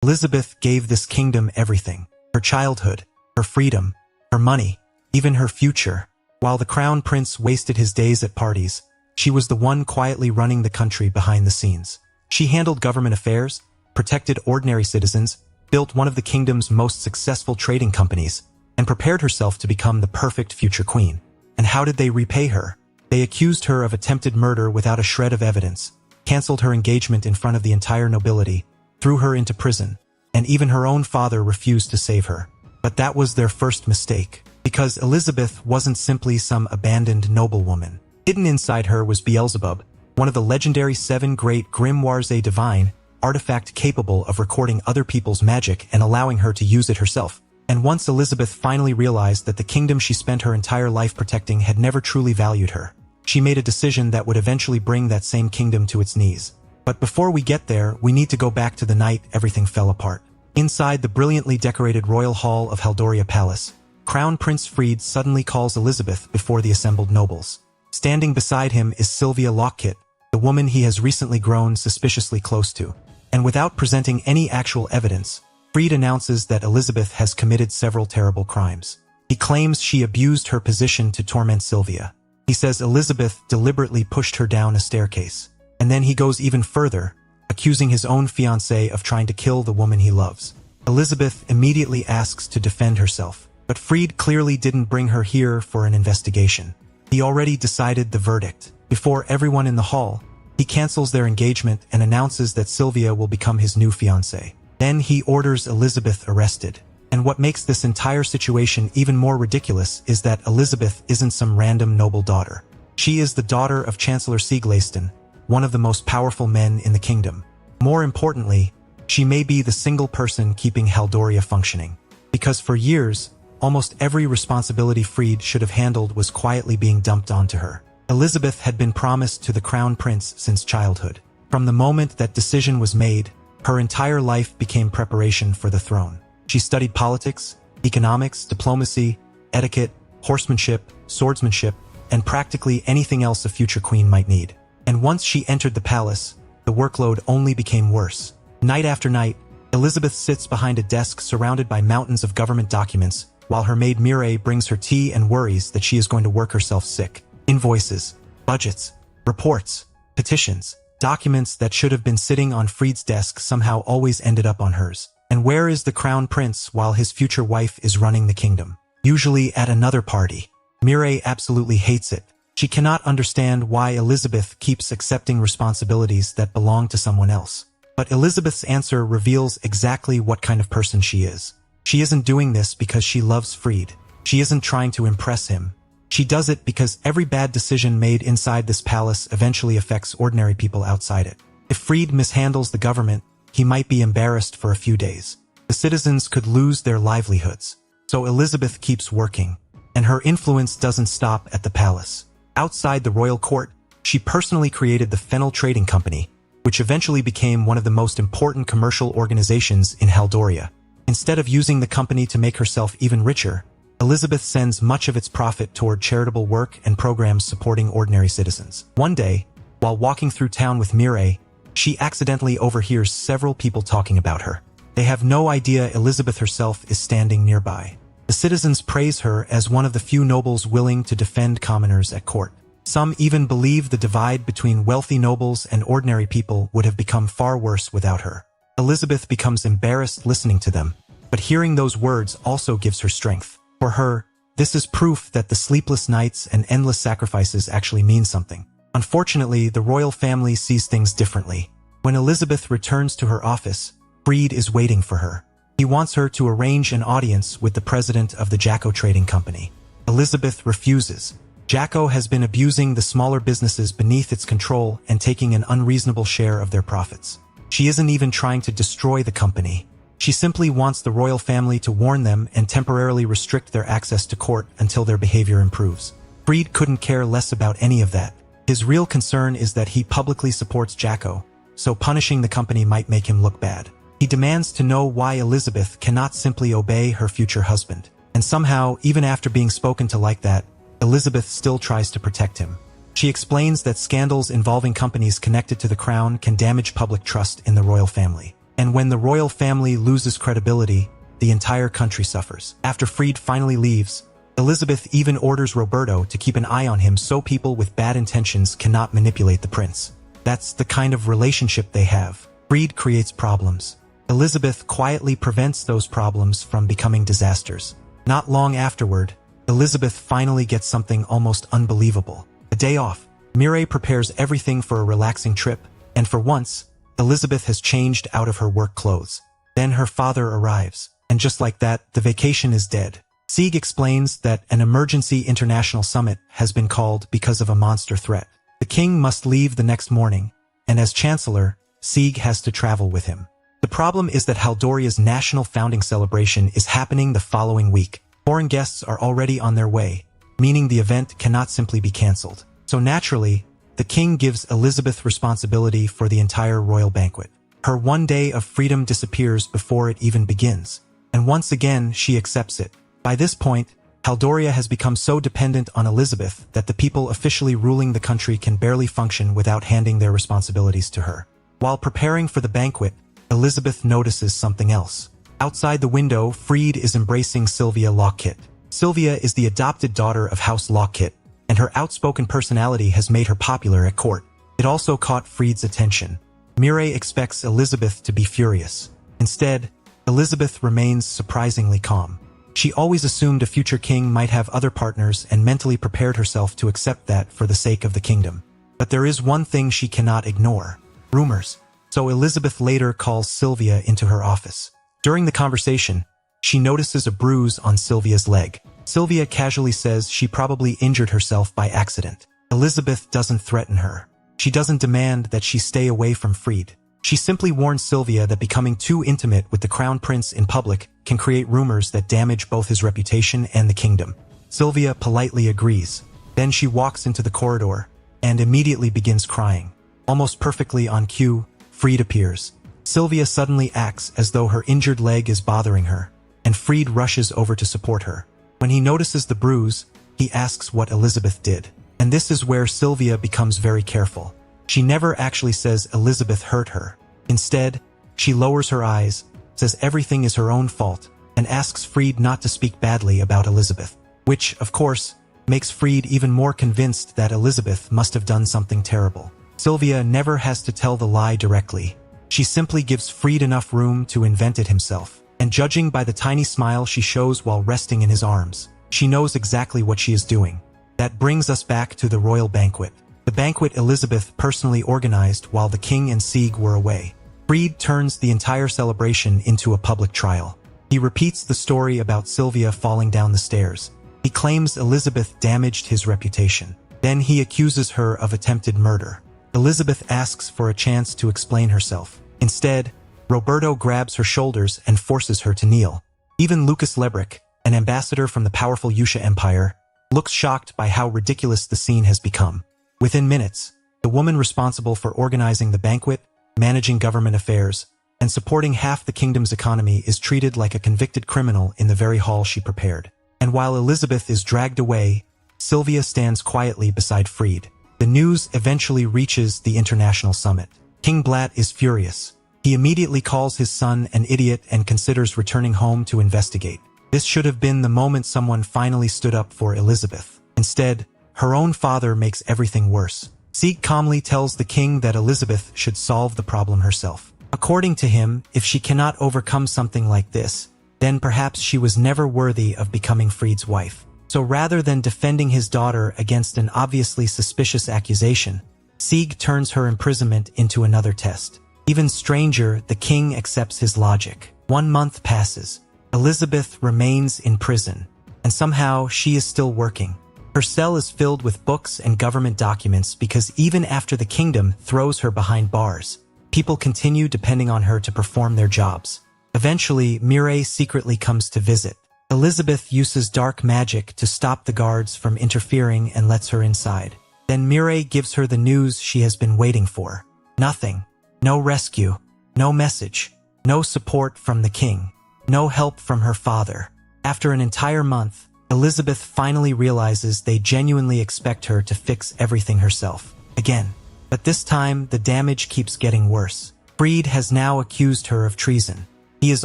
Elizabeth gave this kingdom everything: her childhood, her freedom, her money, even her future. While the crown prince wasted his days at parties, she was the one quietly running the country behind the scenes. She handled government affairs, protected ordinary citizens, built one of the kingdom's most successful trading companies, and prepared herself to become the perfect future queen. And how did they repay her? They accused her of attempted murder without a shred of evidence, cancelled her engagement in front of the entire nobility, threw her into prison, and even her own father refused to save her. But that was their first mistake, because Elizabeth wasn't simply some abandoned noblewoman. Hidden inside her was Beelzebub, one of the legendary 7 great grimoires, a divine artifact capable of recording other people's magic and allowing her to use it herself. And once Elizabeth finally realized that the kingdom she spent her entire life protecting had never truly valued her, she made a decision that would eventually bring that same kingdom to its knees. But before we get there, we need to go back to the night everything fell apart. Inside the brilliantly decorated royal hall of Haldoria Palace, Crown Prince Fried suddenly calls Elizabeth before the assembled nobles. Standing beside him is Sylvia Lockett, the woman he has recently grown suspiciously close to. And without presenting any actual evidence, Fried announces that Elizabeth has committed several terrible crimes. He claims she abused her position to torment Sylvia. He says Elizabeth deliberately pushed her down a staircase. And then he goes even further, accusing his own fiancée of trying to kill the woman he loves. Elizabeth immediately asks to defend herself, but Fried clearly didn't bring her here for an investigation. He already decided the verdict. Before everyone in the hall, he cancels their engagement and announces that Sylvia will become his new fiancée. Then he orders Elizabeth arrested. And what makes this entire situation even more ridiculous is that Elizabeth isn't some random noble daughter. She is the daughter of Chancellor Leiston, one of the most powerful men in the kingdom. More importantly, she may be the single person keeping Haldoria functioning. Because for years, almost every responsibility Fried should have handled was quietly being dumped onto her. Elizabeth had been promised to the crown prince since childhood. From the moment that decision was made, her entire life became preparation for the throne. She studied politics, economics, diplomacy, etiquette, horsemanship, swordsmanship, and practically anything else a future queen might need. And once she entered the palace, the workload only became worse. Night after night, Elizabeth sits behind a desk surrounded by mountains of government documents, while her maid Mireille brings her tea and worries that she is going to work herself sick. Invoices, budgets, reports, petitions, documents that should have been sitting on Fried's desk somehow always ended up on hers. And where is the crown prince while his future wife is running the kingdom? Usually at another party. Mireille absolutely hates it. She cannot understand why Elizabeth keeps accepting responsibilities that belong to someone else. But Elizabeth's answer reveals exactly what kind of person she is. She isn't doing this because she loves Fried. She isn't trying to impress him. She does it because every bad decision made inside this palace eventually affects ordinary people outside it. If Fried mishandles the government, he might be embarrassed for a few days. The citizens could lose their livelihoods. So Elizabeth keeps working, and her influence doesn't stop at the palace. Outside the royal court, she personally created the Fennel Trading Company, which eventually became one of the most important commercial organizations in Haldoria. Instead of using the company to make herself even richer, Elizabeth sends much of its profit toward charitable work and programs supporting ordinary citizens. One day, while walking through town with Mireille, she accidentally overhears several people talking about her. They have no idea Elizabeth herself is standing nearby. The citizens praise her as one of the few nobles willing to defend commoners at court. Some even believe the divide between wealthy nobles and ordinary people would have become far worse without her. Elizabeth becomes embarrassed listening to them, but hearing those words also gives her strength. For her, this is proof that the sleepless nights and endless sacrifices actually mean something. Unfortunately, the royal family sees things differently. When Elizabeth returns to her office, Fried is waiting for her. He wants her to arrange an audience with the president of the Jacko Trading Company. Elizabeth refuses. Jacko has been abusing the smaller businesses beneath its control and taking an unreasonable share of their profits. She isn't even trying to destroy the company. She simply wants the royal family to warn them and temporarily restrict their access to court until their behavior improves. Fried couldn't care less about any of that. His real concern is that he publicly supports Jacko, so punishing the company might make him look bad. He demands to know why Elizabeth cannot simply obey her future husband. And somehow, even after being spoken to like that, Elizabeth still tries to protect him. She explains that scandals involving companies connected to the crown can damage public trust in the royal family. And when the royal family loses credibility, the entire country suffers. After Fried finally leaves, Elizabeth even orders Roberto to keep an eye on him so people with bad intentions cannot manipulate the prince. That's the kind of relationship they have. Fried creates problems. Elizabeth quietly prevents those problems from becoming disasters. Not long afterward, Elizabeth finally gets something almost unbelievable. A day off. Mireille prepares everything for a relaxing trip, and for once, Elizabeth has changed out of her work clothes. Then her father arrives, and just like that, the vacation is dead. Sieg explains that an emergency international summit has been called because of a monster threat. The king must leave the next morning, and as chancellor, Sieg has to travel with him. The problem is that Haldoria's national founding celebration is happening the following week. Foreign guests are already on their way, meaning the event cannot simply be cancelled. So naturally, the king gives Elizabeth responsibility for the entire royal banquet. Her one day of freedom disappears before it even begins, and once again she accepts it. By this point, Haldoria has become so dependent on Elizabeth that the people officially ruling the country can barely function without handing their responsibilities to her. While preparing for the banquet, Elizabeth notices something else. Outside the window, Fried is embracing Sylvia Lockett. Sylvia is the adopted daughter of House Lockett, and her outspoken personality has made her popular at court. It also caught Fried's attention. Mireille expects Elizabeth to be furious. Instead, Elizabeth remains surprisingly calm. She always assumed a future king might have other partners and mentally prepared herself to accept that for the sake of the kingdom. But there is one thing she cannot ignore: rumors. So Elizabeth later calls Sylvia into her office. During the conversation, she notices a bruise on Sylvia's leg. Sylvia casually says she probably injured herself by accident. Elizabeth doesn't threaten her. She doesn't demand that she stay away from Fried. She simply warns Sylvia that becoming too intimate with the crown prince in public can create rumors that damage both his reputation and the kingdom. Sylvia politely agrees. Then she walks into the corridor and immediately begins crying. Almost perfectly on cue, Fried appears. Sylvia suddenly acts as though her injured leg is bothering her, and Fried rushes over to support her. When he notices the bruise, he asks what Elizabeth did. And this is where Sylvia becomes very careful. She never actually says Elizabeth hurt her. Instead, she lowers her eyes, says everything is her own fault, and asks Fried not to speak badly about Elizabeth. Which, of course, makes Fried even more convinced that Elizabeth must have done something terrible. Sylvia never has to tell the lie directly. She simply gives Fried enough room to invent it himself. And judging by the tiny smile she shows while resting in his arms, she knows exactly what she is doing. That brings us back to the royal banquet. The banquet Elizabeth personally organized while the king and Sieg were away. Fried turns the entire celebration into a public trial. He repeats the story about Sylvia falling down the stairs. He claims Elizabeth damaged his reputation. Then he accuses her of attempted murder. Elizabeth asks for a chance to explain herself. Instead, Roberto grabs her shoulders and forces her to kneel. Even Lucas Lebrick, an ambassador from the powerful Yutear Empire, looks shocked by how ridiculous the scene has become. Within minutes, the woman responsible for organizing the banquet, managing government affairs, and supporting half the kingdom's economy is treated like a convicted criminal in the very hall she prepared. And while Elizabeth is dragged away, Sylvia stands quietly beside Fried. The news eventually reaches the international summit. King Blatt is furious. He immediately calls his son an idiot and considers returning home to investigate. This should have been the moment someone finally stood up for Elizabeth. Instead, her own father makes everything worse. Sieg calmly tells the king that Elizabeth should solve the problem herself. According to him, if she cannot overcome something like this, then perhaps she was never worthy of becoming Fried's wife. So rather than defending his daughter against an obviously suspicious accusation, Sieg turns her imprisonment into another test. Even stranger, the king accepts his logic. 1 month passes. Elizabeth remains in prison, and somehow she is still working. Her cell is filled with books and government documents because even after the kingdom throws her behind bars, people continue depending on her to perform their jobs. Eventually, Mireille secretly comes to visit. Elizabeth uses dark magic to stop the guards from interfering and lets her inside. Then Mireille gives her the news she has been waiting for. Nothing. No rescue. No message. No support from the king. No help from her father. After an entire month, Elizabeth finally realizes they genuinely expect her to fix everything herself. Again. But this time, the damage keeps getting worse. Fried has now accused her of treason. He is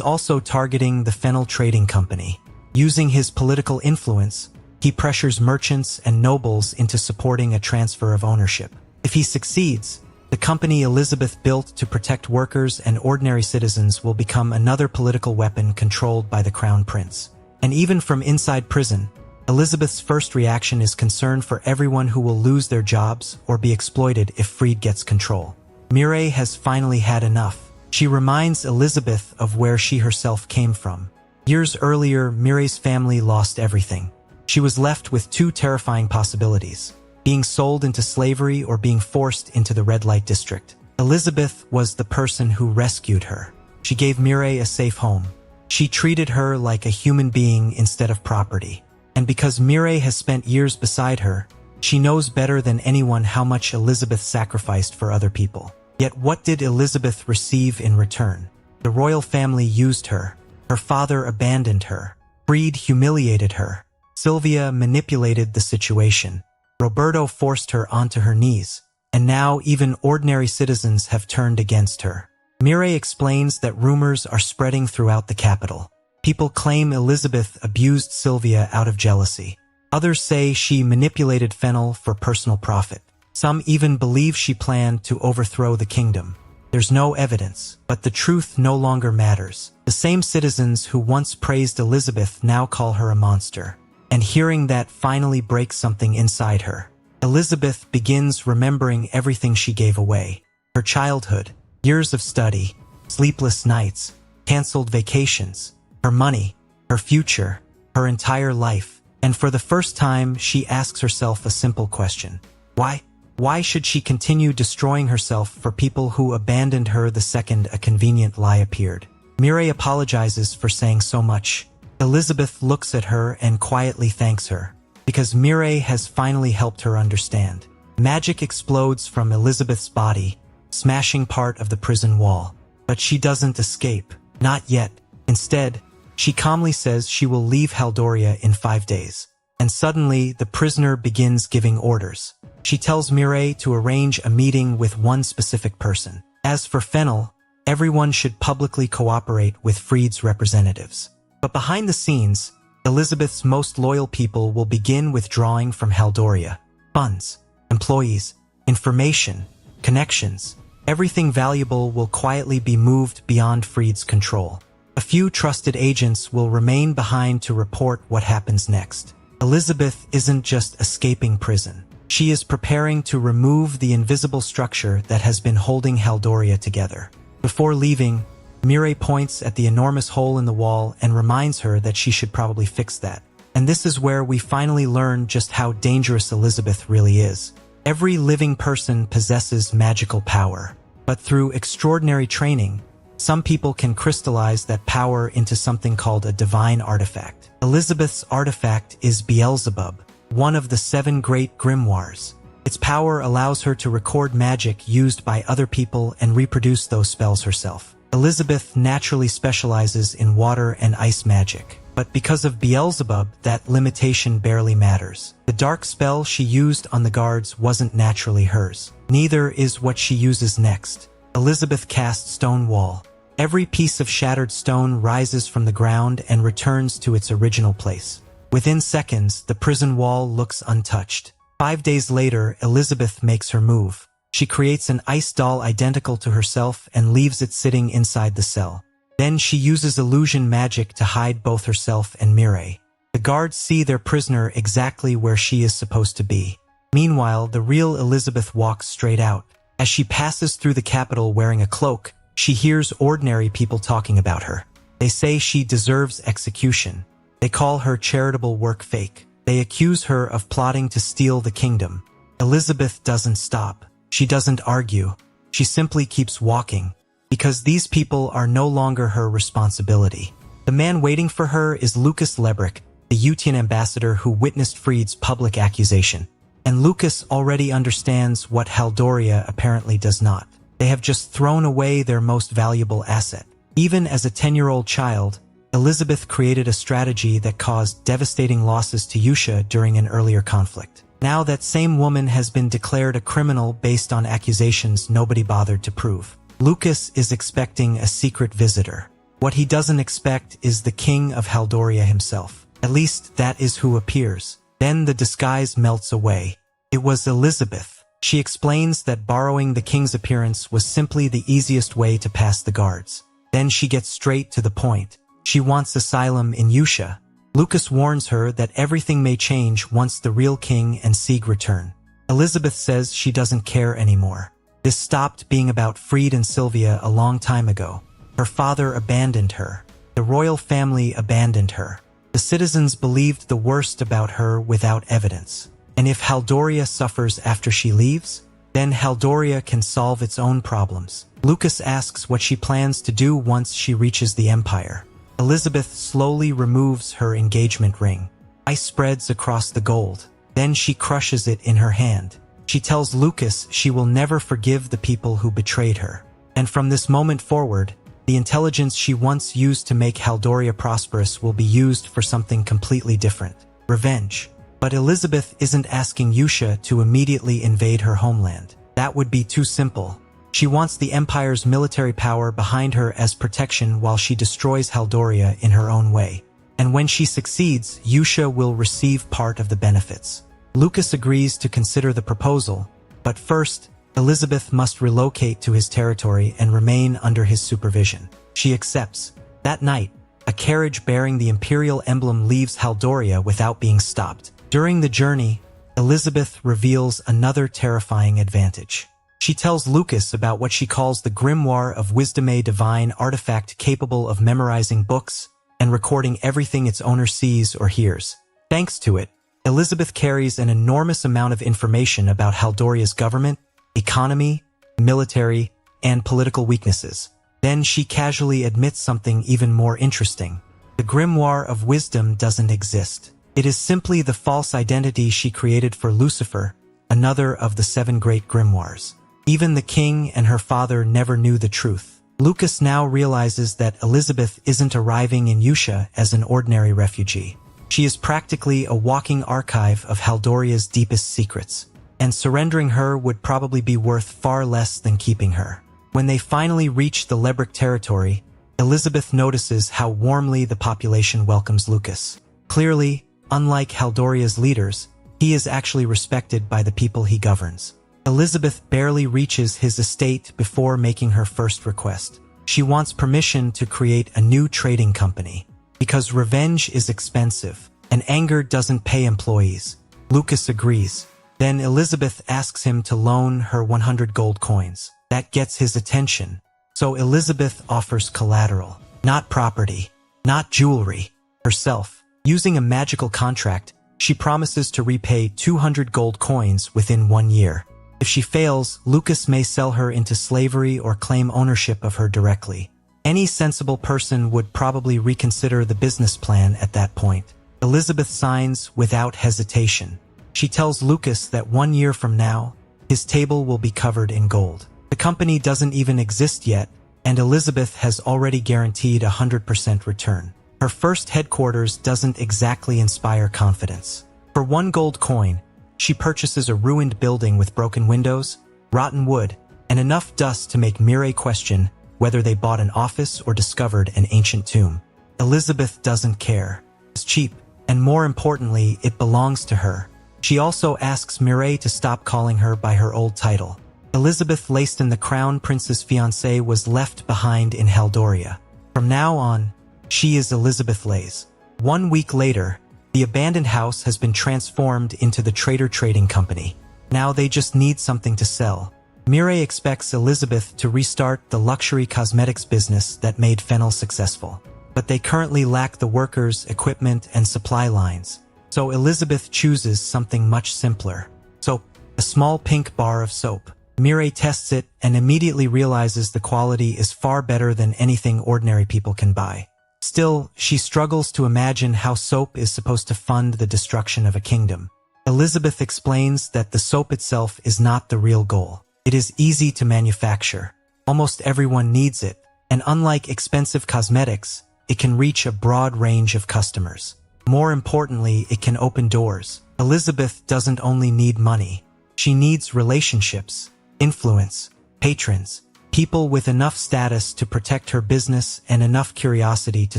also targeting the Fennel Trading Company. Using his political influence, he pressures merchants and nobles into supporting a transfer of ownership. If he succeeds, the company Elizabeth built to protect workers and ordinary citizens will become another political weapon controlled by the Crown Prince. And even from inside prison, Elizabeth's first reaction is concern for everyone who will lose their jobs or be exploited if Fried gets control. Mireille has finally had enough. She reminds Elizabeth of where she herself came from. Years earlier, Mireille's family lost everything. She was left with two terrifying possibilities: being sold into slavery or being forced into the red light district. Elizabeth was the person who rescued her. She gave Mireille a safe home. She treated her like a human being instead of property. And because Mireille has spent years beside her, she knows better than anyone how much Elizabeth sacrificed for other people. Yet what did Elizabeth receive in return? The royal family used her. Her father abandoned her. Fried humiliated her. Sylvia manipulated the situation. Roberto forced her onto her knees. And now even ordinary citizens have turned against her. Mireille explains that rumors are spreading throughout the capital. People claim Elizabeth abused Sylvia out of jealousy. Others say she manipulated Fennel for personal profit. Some even believe she planned to overthrow the kingdom. There's no evidence, but the truth no longer matters. The same citizens who once praised Elizabeth now call her a monster. And hearing that finally breaks something inside her. Elizabeth begins remembering everything she gave away. Her childhood, years of study, sleepless nights, canceled vacations, her money, her future, her entire life. And for the first time, she asks herself a simple question. Why? Why should she continue destroying herself for people who abandoned her the second a convenient lie appeared? Mireille apologizes for saying so much. Elizabeth looks at her and quietly thanks her, because Mireille has finally helped her understand. Magic explodes from Elizabeth's body, smashing part of the prison wall. But she doesn't escape. Not yet. Instead, she calmly says she will leave Haldoria in 5 days. And suddenly, the prisoner begins giving orders. She tells Mireille to arrange a meeting with one specific person. As for Fennel, everyone should publicly cooperate with Fried's representatives. But behind the scenes, Elizabeth's most loyal people will begin withdrawing from Haldoria. Funds, employees, information, connections, everything valuable will quietly be moved beyond Fried's control. A few trusted agents will remain behind to report what happens next. Elizabeth isn't just escaping prison. She is preparing to remove the invisible structure that has been holding Haldoria together. Before leaving, Mireille points at the enormous hole in the wall and reminds her that she should probably fix that. And this is where we finally learn just how dangerous Elizabeth really is. Every living person possesses magical power, but through extraordinary training, some people can crystallize that power into something called a divine artifact. Elizabeth's artifact is Beelzebub, one of the 7 great grimoires. Its power allows her to record magic used by other people and reproduce those spells herself. Elizabeth naturally specializes in water and ice magic, but because of Beelzebub, that limitation barely matters. The dark spell she used on the guards wasn't naturally hers. Neither is what she uses next. Elizabeth casts Stone Wall. Every piece of shattered stone rises from the ground and returns to its original place. Within seconds, the prison wall looks untouched. 5 days later, Elizabeth makes her move. She creates an ice doll identical to herself and leaves it sitting inside the cell. Then she uses illusion magic to hide both herself and Mireille. The guards see their prisoner exactly where she is supposed to be. Meanwhile, the real Elizabeth walks straight out. As she passes through the capital wearing a cloak, she hears ordinary people talking about her. They say she deserves execution. They call her charitable work fake. They accuse her of plotting to steal the kingdom. Elizabeth doesn't stop. She doesn't argue. She simply keeps walking, because these people are no longer her responsibility. The man waiting for her is Lucas Lebrick, the Yutear ambassador who witnessed Fried's public accusation. And Lucas already understands what Haldoria apparently does not. They have just thrown away their most valuable asset. Even as a 10-year-old child, Elizabeth created a strategy that caused devastating losses to Yusa during an earlier conflict. Now that same woman has been declared a criminal based on accusations nobody bothered to prove. Lucas is expecting a secret visitor. What he doesn't expect is the King of Haldoria himself. At least that is who appears. Then the disguise melts away. It was Elizabeth. She explains that borrowing the king's appearance was simply the easiest way to pass the guards. Then she gets straight to the point. She wants asylum in Yusa. Lucas warns her that everything may change once the real king and Sieg return. Elizabeth says she doesn't care anymore. This stopped being about Fried and Sylvia a long time ago. Her father abandoned her. The royal family abandoned her. The citizens believed the worst about her without evidence. And if Haldoria suffers after she leaves, then Haldoria can solve its own problems. Lucas asks what she plans to do once she reaches the Empire. Elizabeth slowly removes her engagement ring. Ice spreads across the gold. Then she crushes it in her hand. She tells Lucas she will never forgive the people who betrayed her. And from this moment forward, the intelligence she once used to make Haldoria prosperous will be used for something completely different. Revenge. But Elizabeth isn't asking Yusa to immediately invade her homeland. That would be too simple. She wants the Empire's military power behind her as protection while she destroys Haldoria in her own way. And when she succeeds, Yusa will receive part of the benefits. Lucas agrees to consider the proposal, but first, Elizabeth must relocate to his territory and remain under his supervision. She accepts. That night, a carriage bearing the imperial emblem leaves Haldoria without being stopped. During the journey, Elizabeth reveals another terrifying advantage. She tells Lucas about what she calls the Grimoire of Wisdom, a divine artifact capable of memorizing books and recording everything its owner sees or hears. Thanks to it, Elizabeth carries an enormous amount of information about Haldoria's government, economy, military, and political weaknesses. Then she casually admits something even more interesting. The Grimoire of Wisdom doesn't exist. It is simply the false identity she created for Lucifer, another of the 7 great grimoires. Even the king and her father never knew the truth. Lucas now realizes that Elizabeth isn't arriving in Yusa as an ordinary refugee. She is practically a walking archive of Haldoria's deepest secrets, and surrendering her would probably be worth far less than keeping her. When they finally reach the Lebrick territory, Elizabeth notices how warmly the population welcomes Lucas. Clearly, unlike Haldoria's leaders, he is actually respected by the people he governs. Elizabeth barely reaches his estate before making her first request. She wants permission to create a new trading company. Because revenge is expensive, and anger doesn't pay employees. Lucas agrees. Then Elizabeth asks him to loan her 100 gold coins. That gets his attention. So Elizabeth offers collateral. Not property, not jewelry, herself. Using a magical contract, she promises to repay 200 gold coins within 1 year. If she fails, Lucas may sell her into slavery or claim ownership of her directly. Any sensible person would probably reconsider the business plan at that point. Elizabeth signs without hesitation. She tells Lucas that 1 year from now, his table will be covered in gold. The company doesn't even exist yet, and Elizabeth has already guaranteed a 100% return. Her first headquarters doesn't exactly inspire confidence. For 1 gold coin, she purchases a ruined building with broken windows, rotten wood, and enough dust to make Mireille question whether they bought an office or discovered an ancient tomb. Elizabeth doesn't care. It's cheap, and more importantly, it belongs to her. She also asks Mireille to stop calling her by her old title. Elizabeth Leiston, the crown prince's fiancée, was left behind in Haldoria. From now on, she is Elizabeth Leis. 1 week later, the abandoned house has been transformed into the Trader Trading Company. Now they just need something to sell. Mireille expects Elizabeth to restart the luxury cosmetics business that made Fennel successful. But they currently lack the workers, equipment, and supply lines. So Elizabeth chooses something much simpler. Soap. A small pink bar of soap. Mireille tests it and immediately realizes the quality is far better than anything ordinary people can buy. Still, she struggles to imagine how soap is supposed to fund the destruction of a kingdom. Elizabeth explains that the soap itself is not the real goal. It is easy to manufacture. Almost everyone needs it, and unlike expensive cosmetics, it can reach a broad range of customers. More importantly, it can open doors. Elizabeth doesn't only need money. She needs relationships, influence, patrons, people with enough status to protect her business and enough curiosity to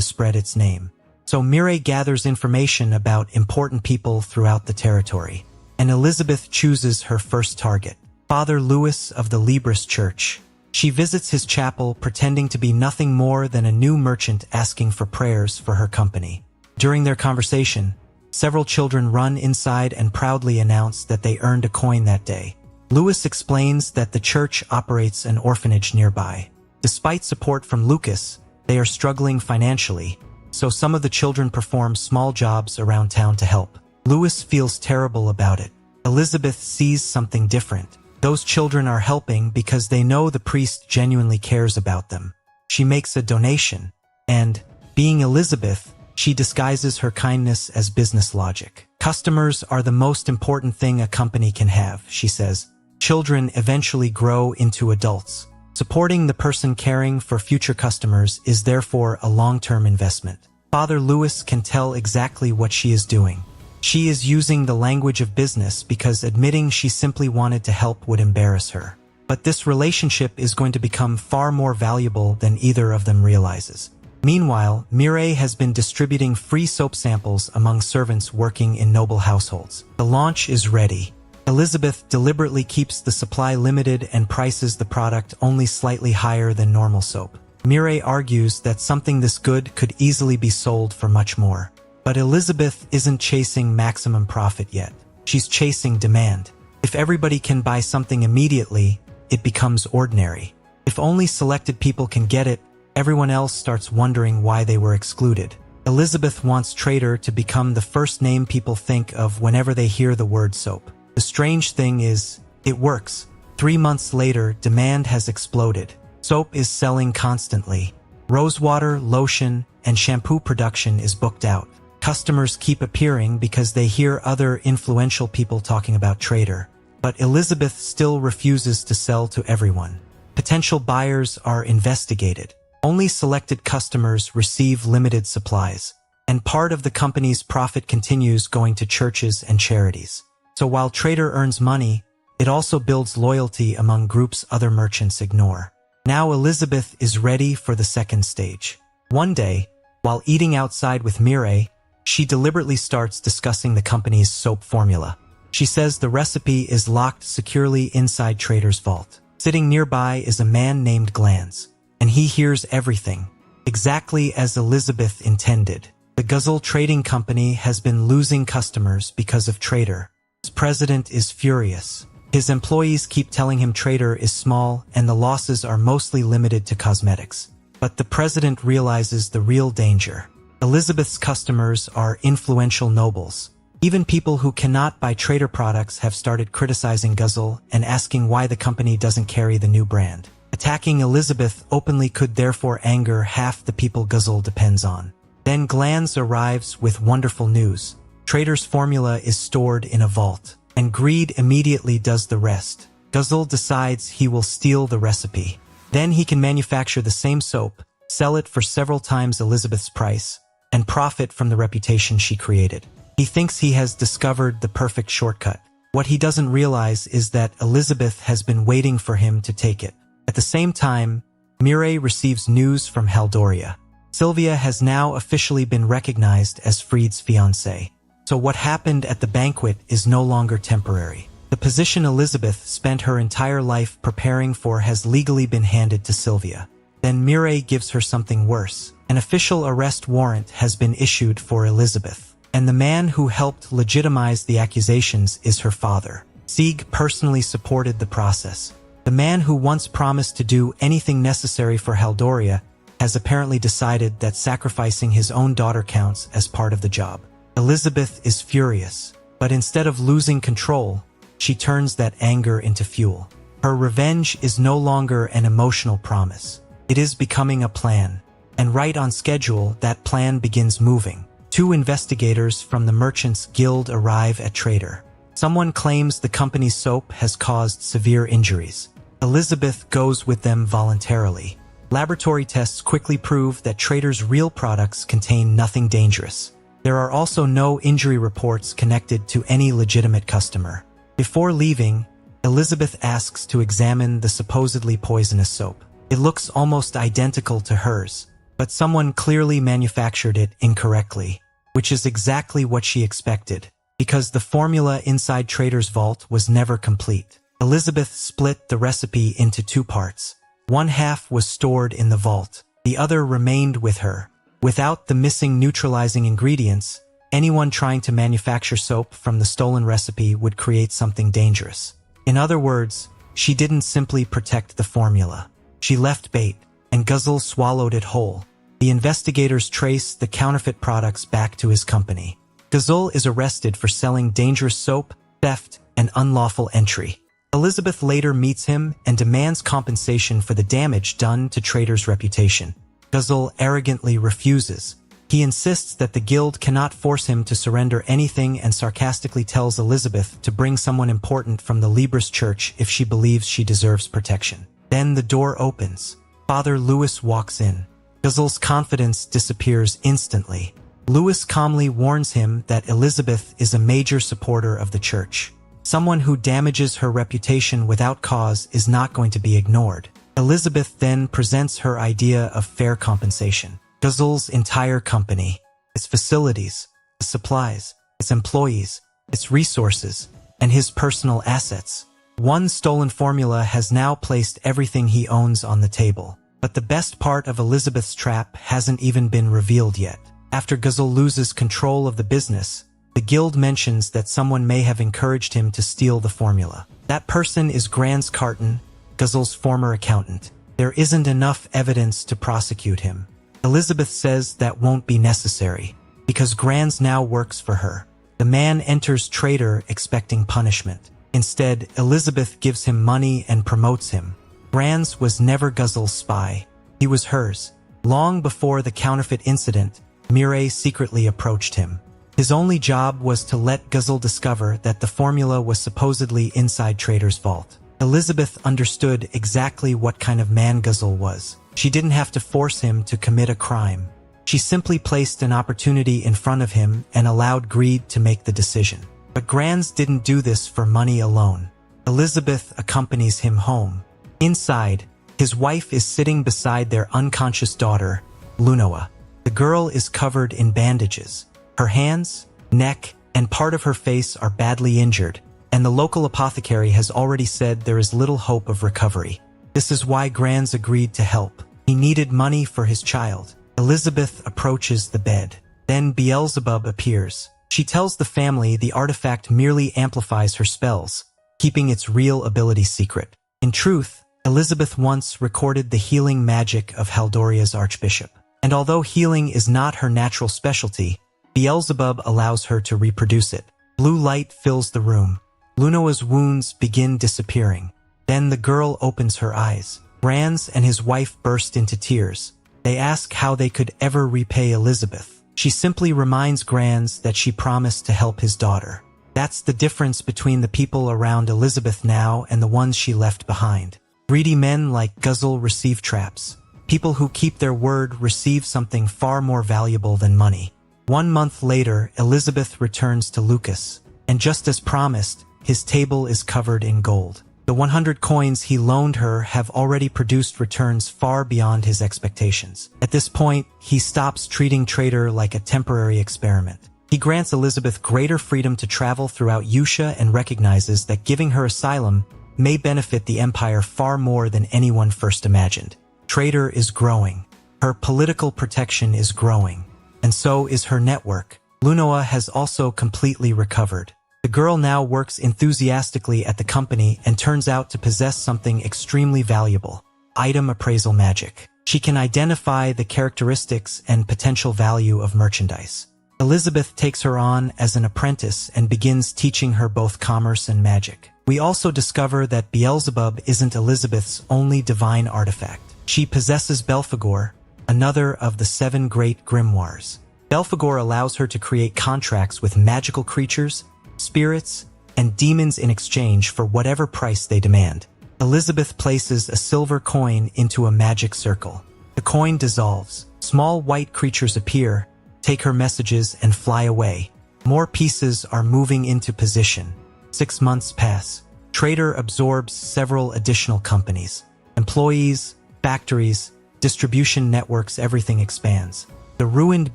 spread its name. So Mireille gathers information about important people throughout the territory, and Elizabeth chooses her first target, Father Louis of the Libris Church. She visits his chapel pretending to be nothing more than a new merchant asking for prayers for her company. During their conversation, several children run inside and proudly announce that they earned a coin that day. Louis explains that the church operates an orphanage nearby. Despite support from Lucas, they are struggling financially, so some of the children perform small jobs around town to help. Louis feels terrible about it. Elizabeth sees something different. Those children are helping because they know the priest genuinely cares about them. She makes a donation, and, being Elizabeth, she disguises her kindness as business logic. Customers are the most important thing a company can have, she says. Children eventually grow into adults. Supporting the person caring for future customers is therefore a long-term investment. Father Louis can tell exactly what she is doing. She is using the language of business because admitting she simply wanted to help would embarrass her. But this relationship is going to become far more valuable than either of them realizes. Meanwhile, Mireille has been distributing free soap samples among servants working in noble households. The launch is ready. Elizabeth deliberately keeps the supply limited and prices the product only slightly higher than normal soap. Mireille argues that something this good could easily be sold for much more. But Elizabeth isn't chasing maximum profit yet. She's chasing demand. If everybody can buy something immediately, it becomes ordinary. If only selected people can get it, everyone else starts wondering why they were excluded. Elizabeth wants Trader to become the first name people think of whenever they hear the word soap. The strange thing is, it works. 3 months later, demand has exploded. Soap is selling constantly. Rosewater, lotion, and shampoo production is booked out. Customers keep appearing because they hear other influential people talking about Trader. But Elizabeth still refuses to sell to everyone. Potential buyers are investigated. Only selected customers receive limited supplies. And part of the company's profit continues going to churches and charities. So while Trader earns money, it also builds loyalty among groups other merchants ignore. Now Elizabeth is ready for the second stage. One day, while eating outside with Mireille, she deliberately starts discussing the company's soap formula. She says the recipe is locked securely inside Trader's vault. Sitting nearby is a man named Glans, and he hears everything, exactly as Elizabeth intended. The Guzzle Trading Company has been losing customers because of Trader. Its president is furious. His employees keep telling him Trader is small and the losses are mostly limited to cosmetics. But the president realizes the real danger. Elizabeth's customers are influential nobles. Even people who cannot buy Trader products have started criticizing Guzzle and asking why the company doesn't carry the new brand. Attacking Elizabeth openly could therefore anger half the people Guzzle depends on. Then Glans arrives with wonderful news. Trader's formula is stored in a vault, and greed immediately does the rest. Guzzle decides he will steal the recipe. Then he can manufacture the same soap, sell it for several times Elizabeth's price, and profit from the reputation she created. He thinks he has discovered the perfect shortcut. What he doesn't realize is that Elizabeth has been waiting for him to take it. At the same time, Mireille receives news from Haldoria. Sylvia has now officially been recognized as Fried's fiancée. So what happened at the banquet is no longer temporary. The position Elizabeth spent her entire life preparing for has legally been handed to Sylvia. Then Mireille gives her something worse. An official arrest warrant has been issued for Elizabeth. And the man who helped legitimize the accusations is her father. Sieg personally supported the process. The man who once promised to do anything necessary for Haldoria has apparently decided that sacrificing his own daughter counts as part of the job. Elizabeth is furious, but instead of losing control, she turns that anger into fuel. Her revenge is no longer an emotional promise. It is becoming a plan. And right on schedule, that plan begins moving. 2 investigators from the Merchants Guild arrive at Trader. Someone claims the company's soap has caused severe injuries. Elizabeth goes with them voluntarily. Laboratory tests quickly prove that Trader's real products contain nothing dangerous. There are also no injury reports connected to any legitimate customer. Before leaving, Elizabeth asks to examine the supposedly poisonous soap. It looks almost identical to hers, but someone clearly manufactured it incorrectly, which is exactly what she expected, because the formula inside Trader's vault was never complete. Elizabeth split the recipe into two parts. One half was stored in the vault. The other remained with her. Without the missing neutralizing ingredients, anyone trying to manufacture soap from the stolen recipe would create something dangerous. In other words, she didn't simply protect the formula. She left bait, and Guzzle swallowed it whole. The investigators trace the counterfeit products back to his company. Guzzle is arrested for selling dangerous soap, theft, and unlawful entry. Elizabeth later meets him and demands compensation for the damage done to Trader's reputation. Guzzle arrogantly refuses. He insists that the guild cannot force him to surrender anything and sarcastically tells Elizabeth to bring someone important from the Libris church if she believes she deserves protection. Then the door opens. Father Louis walks in. Guzzle's confidence disappears instantly. Louis calmly warns him that Elizabeth is a major supporter of the church. Someone who damages her reputation without cause is not going to be ignored. Elizabeth then presents her idea of fair compensation. Guzzle's entire company, its facilities, its supplies, its employees, its resources, and his personal assets. One stolen formula has now placed everything he owns on the table. But the best part of Elizabeth's trap hasn't even been revealed yet. After Guzzle loses control of the business, the guild mentions that someone may have encouraged him to steal the formula. That person is Grans Carton, Guzzle's former accountant. There isn't enough evidence to prosecute him. Elizabeth says that won't be necessary, because Grans now works for her. The man enters Trader expecting punishment. Instead, Elizabeth gives him money and promotes him. Grans was never Guzzle's spy. He was hers. Long before the counterfeit incident, Mireille secretly approached him. His only job was to let Guzzle discover that the formula was supposedly inside Trader's vault. Elizabeth understood exactly what kind of man Guzzle was. She didn't have to force him to commit a crime. She simply placed an opportunity in front of him and allowed greed to make the decision. But Grans didn't do this for money alone. Elizabeth accompanies him home. Inside, his wife is sitting beside their unconscious daughter, Lunoa. The girl is covered in bandages. Her hands, neck, and part of her face are badly injured, and the local apothecary has already said there is little hope of recovery. This is why Grans agreed to help. He needed money for his child. Elizabeth approaches the bed. Then Beelzebub appears. She tells the family the artifact merely amplifies her spells, keeping its real ability secret. In truth, Elizabeth once recorded the healing magic of Haldoria's archbishop. And although healing is not her natural specialty, Beelzebub allows her to reproduce it. Blue light fills the room. Lunoa's wounds begin disappearing. Then the girl opens her eyes. Grans and his wife burst into tears. They ask how they could ever repay Elizabeth. She simply reminds Grans that she promised to help his daughter. That's the difference between the people around Elizabeth now and the ones she left behind. Greedy men like Guzzle receive traps. People who keep their word receive something far more valuable than money. 1 month later, Elizabeth returns to Lucas, and just as promised, his table is covered in gold. The 100 coins he loaned her have already produced returns far beyond his expectations. At this point, he stops treating Trader like a temporary experiment. He grants Elizabeth greater freedom to travel throughout Yusa and recognizes that giving her asylum may benefit the Empire far more than anyone first imagined. Trader is growing. Her political protection is growing. And so is her network. Lunoa has also completely recovered. The girl now works enthusiastically at the company and turns out to possess something extremely valuable: item appraisal magic. She can identify the characteristics and potential value of merchandise. Elizabeth takes her on as an apprentice and begins teaching her both commerce and magic. We also discover that Beelzebub isn't Elizabeth's only divine artifact. She possesses Belphegor, another of the 7 great grimoires. Belphegor allows her to create contracts with magical creatures, spirits, and demons in exchange for whatever price they demand. Elizabeth places a silver coin into a magic circle. The coin dissolves. Small white creatures appear, take her messages, and fly away. More pieces are moving into position. 6 months pass. Trader absorbs several additional companies. Employees, factories, distribution networks, everything expands. The ruined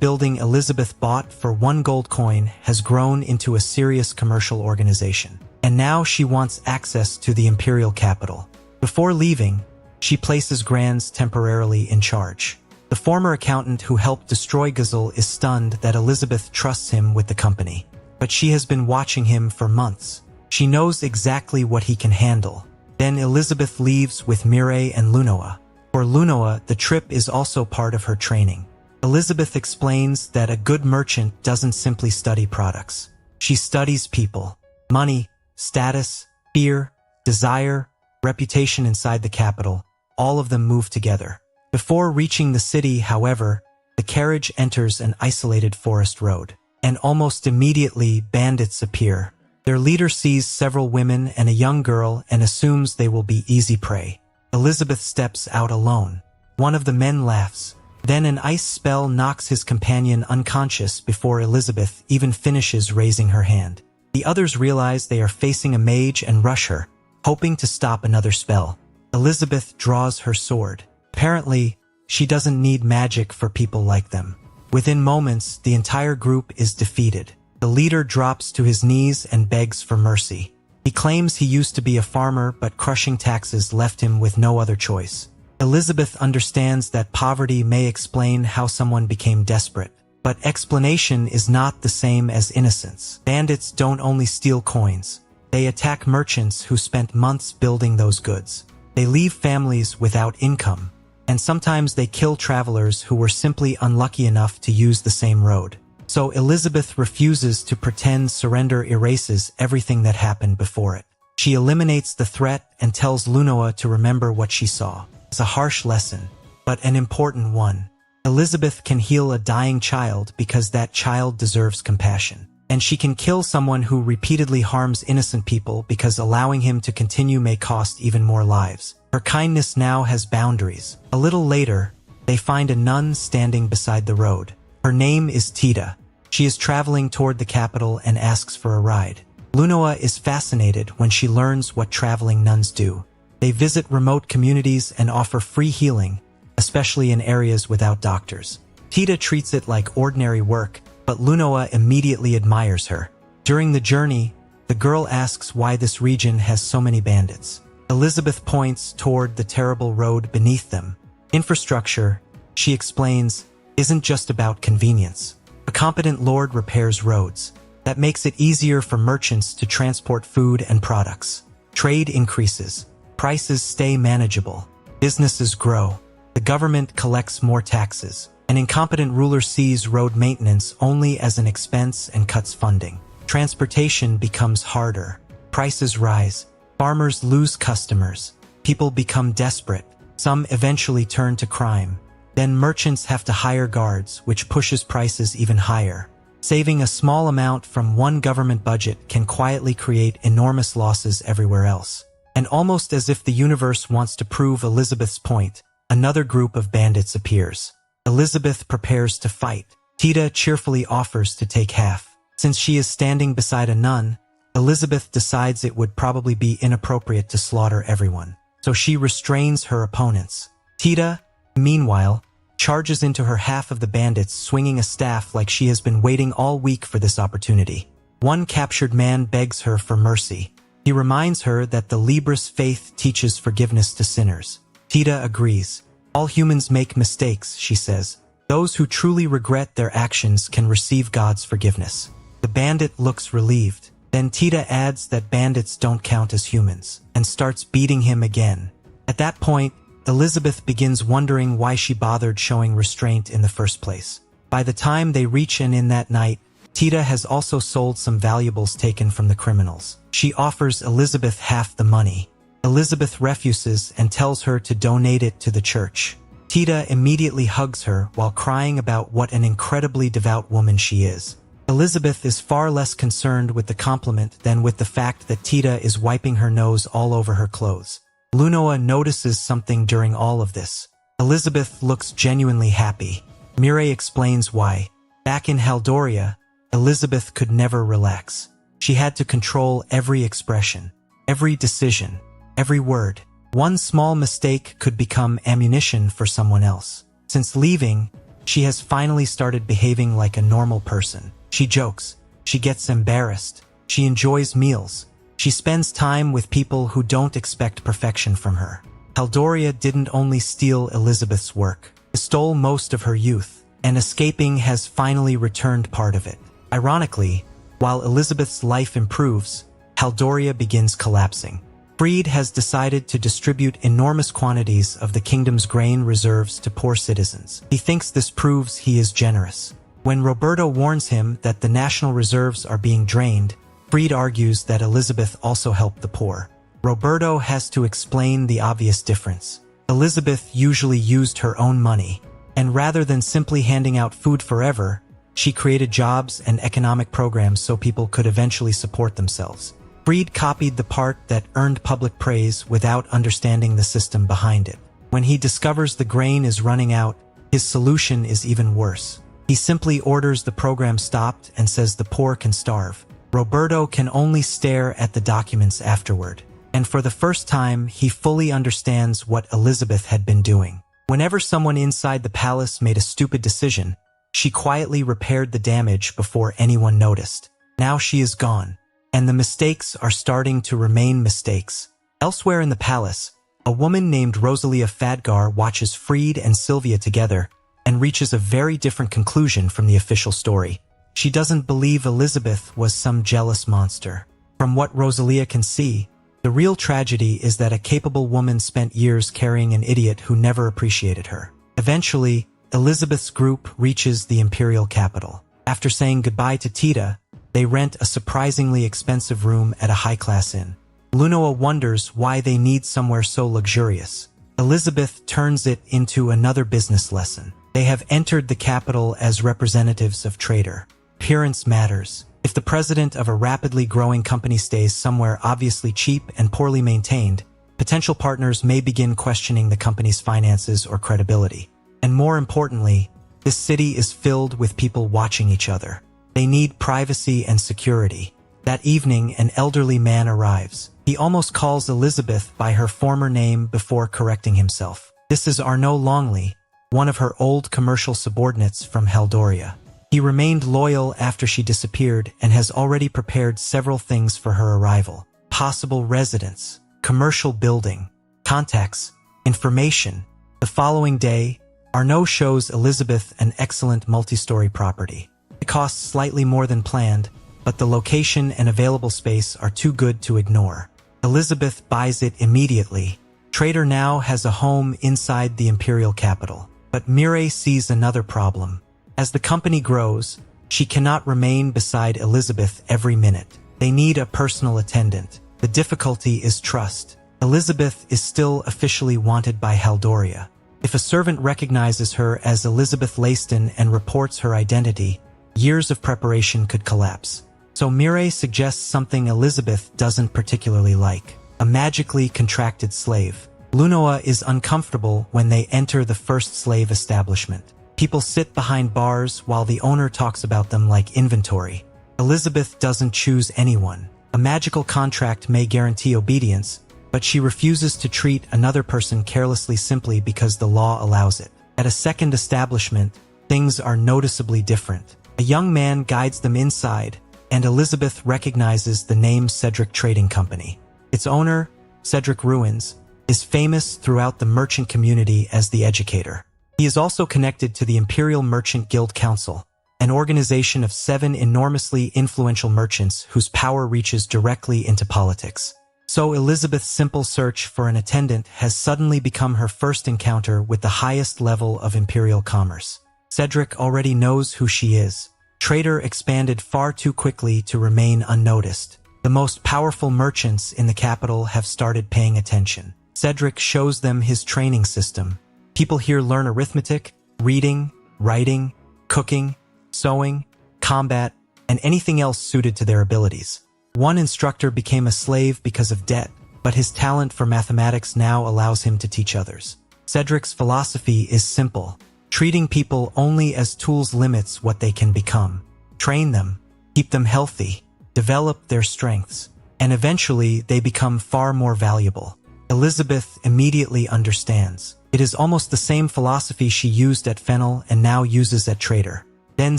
building Elizabeth bought for 1 gold coin has grown into a serious commercial organization. And now she wants access to the imperial capital. Before leaving, she places Granz temporarily in charge. The former accountant who helped destroy Gazelle is stunned that Elizabeth trusts him with the company. But she has been watching him for months. She knows exactly what he can handle. Then Elizabeth leaves with Mireille and Lunoa. For Lunoa, the trip is also part of her training. Elizabeth explains that a good merchant doesn't simply study products. She studies people, money, status, fear, desire, reputation inside the capital. All of them move together. Before reaching the city, however, the carriage enters an isolated forest road. And almost immediately, bandits appear. Their leader sees several women and a young girl and assumes they will be easy prey. Elizabeth steps out alone. One of the men laughs. Then an ice spell knocks his companion unconscious before Elizabeth even finishes raising her hand. The others realize they are facing a mage and rush her, hoping to stop another spell. Elizabeth draws her sword. Apparently, she doesn't need magic for people like them. Within moments, the entire group is defeated. The leader drops to his knees and begs for mercy. He claims he used to be a farmer, but crushing taxes left him with no other choice. Elizabeth understands that poverty may explain how someone became desperate, but explanation is not the same as innocence. Bandits don't only steal coins. They attack merchants who spent months building those goods. They leave families without income. And sometimes they kill travelers who were simply unlucky enough to use the same road. So Elizabeth refuses to pretend surrender erases everything that happened before it. She eliminates the threat and tells Lunoa to remember what she saw. It's a harsh lesson, but an important one. Elizabeth can heal a dying child because that child deserves compassion. And she can kill someone who repeatedly harms innocent people because allowing him to continue may cost even more lives. Her kindness now has boundaries. A little later, they find a nun standing beside the road. Her name is Tita. She is traveling toward the capital and asks for a ride. Lunoa is fascinated when she learns what traveling nuns do. They visit remote communities and offer free healing, especially in areas without doctors. Tita treats it like ordinary work, but Lunoa immediately admires her. During the journey, the girl asks why this region has so many bandits. Elizabeth points toward the terrible road beneath them. Infrastructure, she explains, isn't just about convenience. A competent lord repairs roads. That makes it easier for merchants to transport food and products. Trade increases. Prices stay manageable. Businesses grow. The government collects more taxes. An incompetent ruler sees road maintenance only as an expense and cuts funding. Transportation becomes harder. Prices rise. Farmers lose customers. People become desperate. Some eventually turn to crime. Then merchants have to hire guards, which pushes prices even higher. Saving a small amount from one government budget can quietly create enormous losses everywhere else. And almost as if the universe wants to prove Elizabeth's point, another group of bandits appears. Elizabeth prepares to fight. Tita cheerfully offers to take half. Since she is standing beside a nun, Elizabeth decides it would probably be inappropriate to slaughter everyone. So she restrains her opponents. Tita, meanwhile, charges into her half of the bandits, swinging a staff like she has been waiting all week for this opportunity. One captured man begs her for mercy. He reminds her that the Libris faith teaches forgiveness to sinners. Tita agrees. All humans make mistakes, she says. Those who truly regret their actions can receive God's forgiveness. The bandit looks relieved. Then Tita adds that bandits don't count as humans, and starts beating him again. At that point, Elizabeth begins wondering why she bothered showing restraint in the first place. By the time they reach an inn that night, Tita has also sold some valuables taken from the criminals. She offers Elizabeth half the money. Elizabeth refuses and tells her to donate it to the church. Tita immediately hugs her while crying about what an incredibly devout woman she is. Elizabeth is far less concerned with the compliment than with the fact that Tita is wiping her nose all over her clothes. Lunoa notices something during all of this. Elizabeth looks genuinely happy. Mireille explains why. Back in Haldoria, Elizabeth could never relax. She had to control every expression, every decision, every word. One small mistake could become ammunition for someone else. Since leaving, she has finally started behaving like a normal person. She jokes, she gets embarrassed, she enjoys meals, she spends time with people who don't expect perfection from her. Haldoria didn't only steal Elizabeth's work, it stole most of her youth, and escaping has finally returned part of it. Ironically, while Elizabeth's life improves, Haldoria begins collapsing. Freed has decided to distribute enormous quantities of the kingdom's grain reserves to poor citizens. He thinks this proves he is generous. When Roberto warns him that the national reserves are being drained, Freed argues that Elizabeth also helped the poor. Roberto has to explain the obvious difference. Elizabeth usually used her own money, and rather than simply handing out food forever, she created jobs and economic programs so people could eventually support themselves. Freed copied the part that earned public praise without understanding the system behind it. When he discovers the grain is running out, his solution is even worse. He simply orders the program stopped and says the poor can starve. Roberto can only stare at the documents afterward, and for the first time, he fully understands what Elizabeth had been doing. Whenever someone inside the palace made a stupid decision, she quietly repaired the damage before anyone noticed. Now she is gone, and the mistakes are starting to remain mistakes. Elsewhere in the palace, a woman named Rosalia Fadgar watches Freed and Sylvia together and reaches a very different conclusion from the official story. She doesn't believe Elizabeth was some jealous monster. From what Rosalia can see, the real tragedy is that a capable woman spent years carrying an idiot who never appreciated her. Eventually, Elizabeth's group reaches the imperial capital. After saying goodbye to Tita, they rent a surprisingly expensive room at a high-class inn. Lunoa wonders why they need somewhere so luxurious. Elizabeth turns it into another business lesson. They have entered the capital as representatives of trader. Appearance matters. If the president of a rapidly growing company stays somewhere obviously cheap and poorly maintained, potential partners may begin questioning the company's finances or credibility. And more importantly, this city is filled with people watching each other. They need privacy and security. That evening, an elderly man arrives. He almost calls Elizabeth by her former name before correcting himself. This is Arnaud Longley, one of her old commercial subordinates from Haldoria. He remained loyal after she disappeared and has already prepared several things for her arrival. Possible residence, commercial building, contacts, information. The following day, Arnaud shows Elizabeth an excellent multi-story property. It costs slightly more than planned, but the location and available space are too good to ignore. Elizabeth buys it immediately. Trader now has a home inside the imperial capital. But Mireille sees another problem. As the company grows, she cannot remain beside Elizabeth every minute. They need a personal attendant. The difficulty is trust. Elizabeth is still officially wanted by Haldoria. If a servant recognizes her as Elizabeth Leiston and reports her identity, years of preparation could collapse. So Mireille suggests something Elizabeth doesn't particularly like: a magically contracted slave. Lunoa is uncomfortable when they enter the first slave establishment. People sit behind bars while the owner talks about them like inventory. Elizabeth doesn't choose anyone. A magical contract may guarantee obedience, but she refuses to treat another person carelessly simply because the law allows it. At a second establishment, things are noticeably different. A young man guides them inside, and Elizabeth recognizes the name Cedric Trading Company. Its owner, Cedric Ruins, is famous throughout the merchant community as the educator. He is also connected to the Imperial Merchant Guild Council, an organization of 7 enormously influential merchants whose power reaches directly into politics. So Elizabeth's simple search for an attendant has suddenly become her first encounter with the highest level of imperial commerce. Cedric already knows who she is. Trader expanded far too quickly to remain unnoticed. The most powerful merchants in the capital have started paying attention. Cedric shows them his training system. People here learn arithmetic, reading, writing, cooking, sewing, combat, and anything else suited to their abilities. One instructor became a slave because of debt, but his talent for mathematics now allows him to teach others. Cedric's philosophy is simple: treating people only as tools limits what they can become. Train them, keep them healthy, develop their strengths, and eventually they become far more valuable. Elizabeth immediately understands. It is almost the same philosophy she used at Fennel and now uses at Trader. Then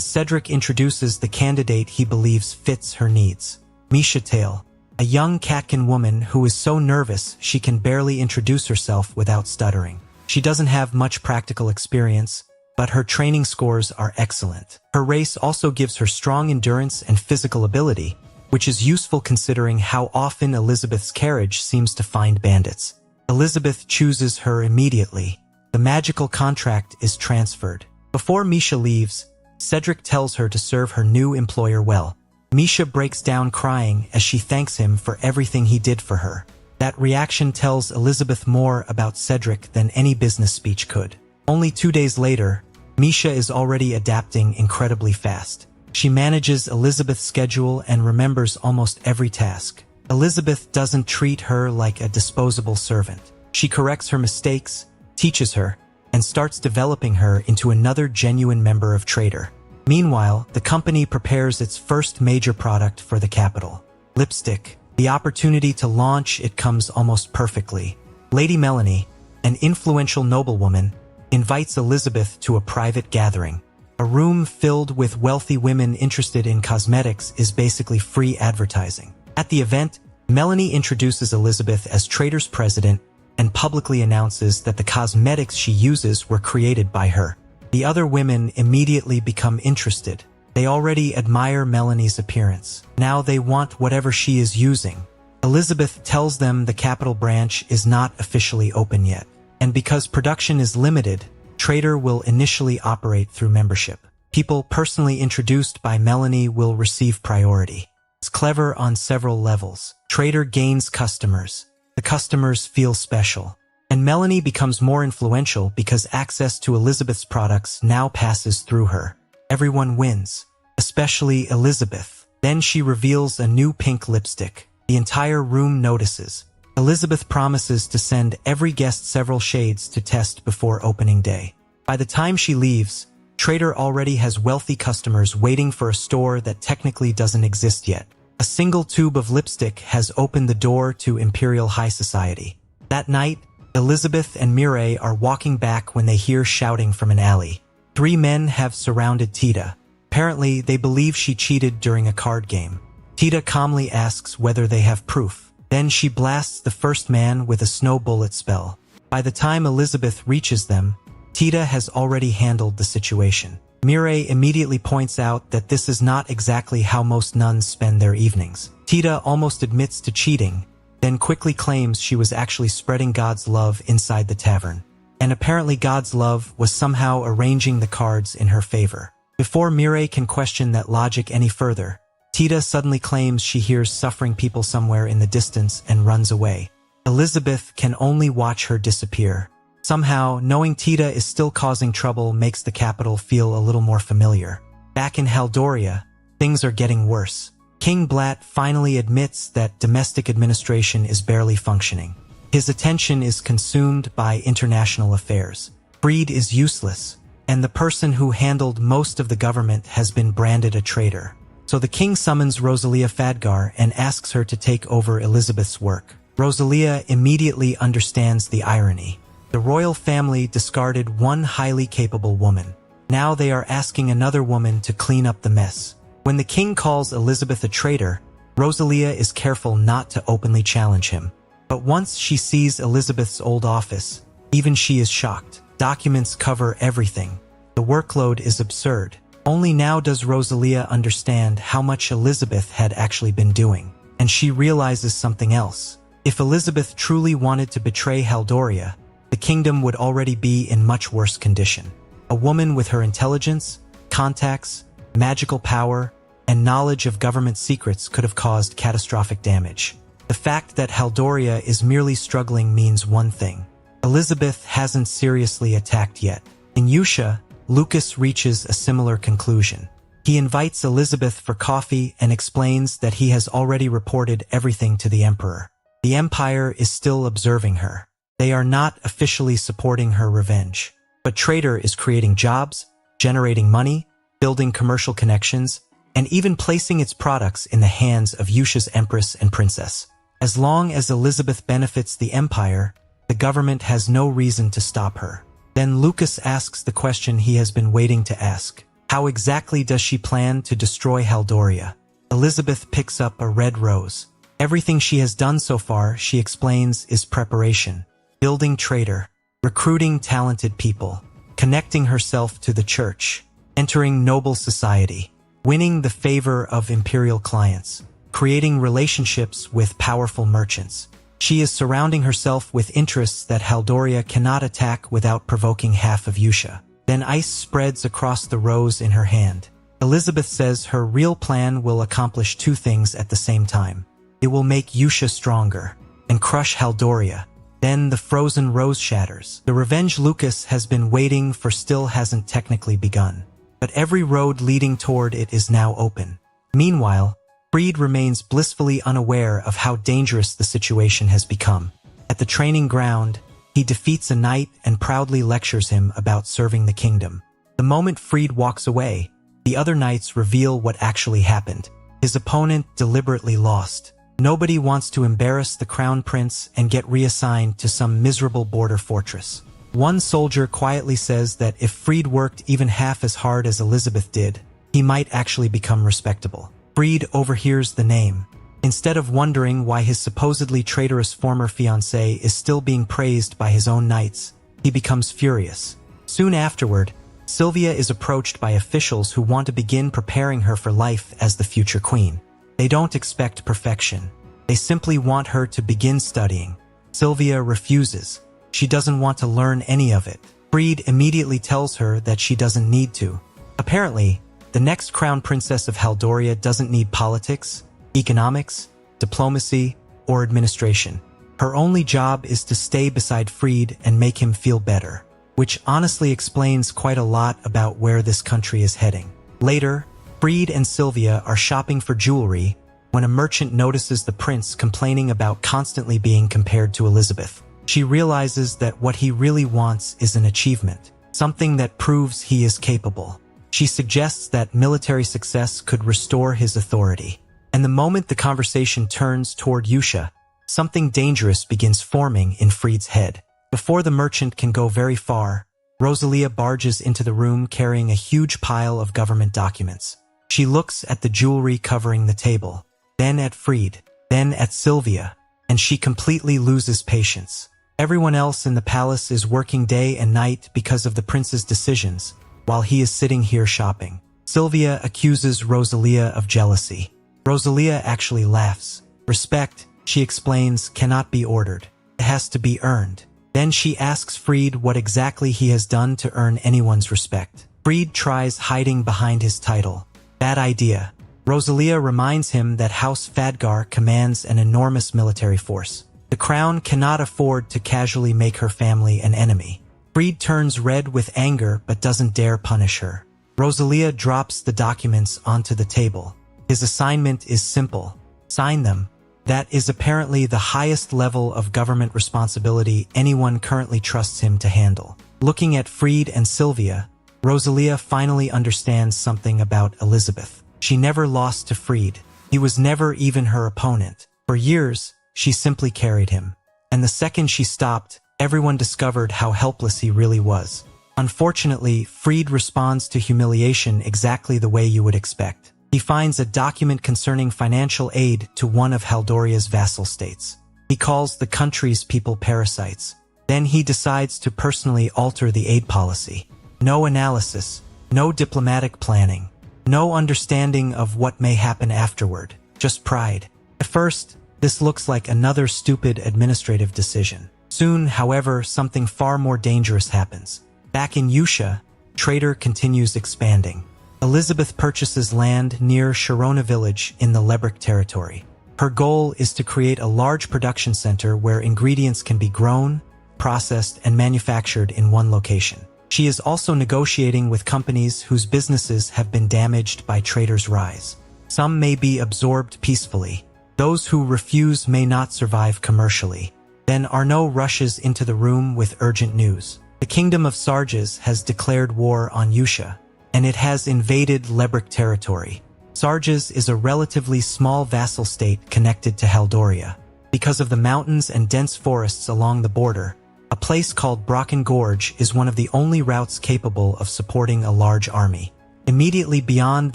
Cedric introduces the candidate he believes fits her needs. Misha Tail, a young Catkin woman who is so nervous she can barely introduce herself without stuttering. She doesn't have much practical experience, but her training scores are excellent. Her race also gives her strong endurance and physical ability, which is useful considering how often Elizabeth's carriage seems to find bandits. Elizabeth chooses her immediately. The magical contract is transferred. Before Misha leaves, Cedric tells her to serve her new employer well. Misha breaks down crying as she thanks him for everything he did for her. That reaction tells Elizabeth more about Cedric than any business speech could. Only 2 days later, Misha is already adapting incredibly fast. She manages Elizabeth's schedule and remembers almost every task. Elizabeth doesn't treat her like a disposable servant. She corrects her mistakes, teaches her, and starts developing her into another genuine member of Trader. Meanwhile, the company prepares its first major product for the capital. Lipstick. The opportunity to launch it comes almost perfectly. Lady Melanie, an influential noblewoman, invites Elizabeth to a private gathering. A room filled with wealthy women interested in cosmetics is basically free advertising. At the event, Melanie introduces Elizabeth as Trader's president and publicly announces that the cosmetics she uses were created by her. The other women immediately become interested. They already admire Melanie's appearance. Now they want whatever she is using. Elizabeth tells them the capital branch is not officially open yet, and because production is limited, Trader will initially operate through membership. People personally introduced by Melanie will receive priority. It's clever on several levels. Trader gains customers. The customers feel special. And Melanie becomes more influential because access to Elizabeth's products now passes through her. Everyone wins, especially Elizabeth. Then she reveals a new pink lipstick. The entire room notices. Elizabeth promises to send every guest several shades to test before opening day. By the time she leaves, Trader already has wealthy customers waiting for a store that technically doesn't exist yet. A single tube of lipstick has opened the door to Imperial High Society. That night, Elizabeth and Mireille are walking back when they hear shouting from an alley. 3 men have surrounded Tita. Apparently, they believe she cheated during a card game. Tita calmly asks whether they have proof. Then she blasts the first man with a snow bullet spell. By the time Elizabeth reaches them, Tita has already handled the situation. Mireille immediately points out that this is not exactly how most nuns spend their evenings. Tita almost admits to cheating, then quickly claims she was actually spreading God's love inside the tavern. And apparently God's love was somehow arranging the cards in her favor. Before Mireille can question that logic any further, Tita suddenly claims she hears suffering people somewhere in the distance and runs away. Elizabeth can only watch her disappear. Somehow, knowing Tita is still causing trouble makes the capital feel a little more familiar. Back in Haldoria, things are getting worse. King Blatt finally admits that domestic administration is barely functioning. His attention is consumed by international affairs. Freed is useless, and the person who handled most of the government has been branded a traitor. So the king summons Rosalia Fadgar and asks her to take over Elizabeth's work. Rosalia immediately understands the irony. The royal family discarded one highly capable woman. Now they are asking another woman to clean up the mess. When the king calls Elizabeth a traitor, Rosalia is careful not to openly challenge him. But once she sees Elizabeth's old office, even she is shocked. Documents cover everything. The workload is absurd. Only now does Rosalia understand how much Elizabeth had actually been doing. And she realizes something else. If Elizabeth truly wanted to betray Haldoria, the kingdom would already be in much worse condition. A woman with her intelligence, contacts, magical power, and knowledge of government secrets could have caused catastrophic damage. The fact that Haldoria is merely struggling means one thing. Elizabeth hasn't seriously attacked yet. In Yusa, Lucas reaches a similar conclusion. He invites Elizabeth for coffee and explains that he has already reported everything to the Emperor. The Empire is still observing her. They are not officially supporting her revenge. But Trader is creating jobs, generating money, building commercial connections, and even placing its products in the hands of Yusa's Empress and Princess. As long as Elizabeth benefits the Empire, the government has no reason to stop her. Then Lucas asks the question he has been waiting to ask. How exactly does she plan to destroy Haldoria? Elizabeth picks up a red rose. Everything she has done so far, she explains, is preparation. Building traitor, recruiting talented people, connecting herself to the church, entering noble society, winning the favor of imperial clients, creating relationships with powerful merchants. She is surrounding herself with interests that Haldoria cannot attack without provoking half of Yusa. Then ice spreads across the rose in her hand. Elizabeth says her real plan will accomplish two things at the same time. It will make Yusa stronger and crush Haldoria. Then the frozen rose shatters. The revenge Lucas has been waiting for still hasn't technically begun, but every road leading toward it is now open. Meanwhile, Freed remains blissfully unaware of how dangerous the situation has become. At the training ground, he defeats a knight and proudly lectures him about serving the kingdom. The moment Freed walks away, the other knights reveal what actually happened. His opponent deliberately lost. Nobody wants to embarrass the crown prince and get reassigned to some miserable border fortress. One soldier quietly says that if Freed worked even half as hard as Elizabeth did, he might actually become respectable. Freed overhears the name. Instead of wondering why his supposedly traitorous former fiancée is still being praised by his own knights, he becomes furious. Soon afterward, Sylvia is approached by officials who want to begin preparing her for life as the future queen. They don't expect perfection. They simply want her to begin studying. Sylvia refuses. She doesn't want to learn any of it. Freed immediately tells her that she doesn't need to. Apparently, the next crown princess of Haldoria doesn't need politics, economics, diplomacy, or administration. Her only job is to stay beside Freed and make him feel better, which honestly explains quite a lot about where this country is heading. Later, Freed and Sylvia are shopping for jewelry when a merchant notices the prince complaining about constantly being compared to Elizabeth. She realizes that what he really wants is an achievement, something that proves he is capable. She suggests that military success could restore his authority. And the moment the conversation turns toward Yusa, something dangerous begins forming in Freed's head. Before the merchant can go very far, Rosalia barges into the room carrying a huge pile of government documents. She looks at the jewelry covering the table, then at Freed, then at Sylvia, and she completely loses patience. Everyone else in the palace is working day and night because of the prince's decisions, while he is sitting here shopping. Sylvia accuses Rosalia of jealousy. Rosalia actually laughs. Respect, she explains, cannot be ordered. It has to be earned. Then she asks Freed what exactly he has done to earn anyone's respect. Freed tries hiding behind his title. Bad idea. Rosalia reminds him that House Fadgar commands an enormous military force. The crown cannot afford to casually make her family an enemy. Freed turns red with anger but doesn't dare punish her. Rosalia drops the documents onto the table. His assignment is simple. Sign them. That is apparently the highest level of government responsibility anyone currently trusts him to handle. Looking at Freed and Sylvia, Rosalia finally understands something about Elizabeth. She never lost to Freed. He was never even her opponent. For years, she simply carried him. And the second she stopped, everyone discovered how helpless he really was. Unfortunately, Freed responds to humiliation exactly the way you would expect. He finds a document concerning financial aid to one of Haldoria's vassal states. He calls the country's people parasites. Then he decides to personally alter the aid policy. No analysis, no diplomatic planning, no understanding of what may happen afterward, just pride. At first, this looks like another stupid administrative decision. Soon, however, something far more dangerous happens. Back in Yusa, Trader continues expanding. Elizabeth purchases land near Sharona village in the Lebrick territory. Her goal is to create a large production center where ingredients can be grown, processed, and manufactured in one location. She is also negotiating with companies whose businesses have been damaged by Trader's rise. Some may be absorbed peacefully. Those who refuse may not survive commercially. Then Arnaud rushes into the room with urgent news. The Kingdom of Sarges has declared war on Yusa, and it has invaded Lebrick territory. Sarges is a relatively small vassal state connected to Haldoria. Because of the mountains and dense forests along the border, a place called Brocken Gorge is one of the only routes capable of supporting a large army. Immediately beyond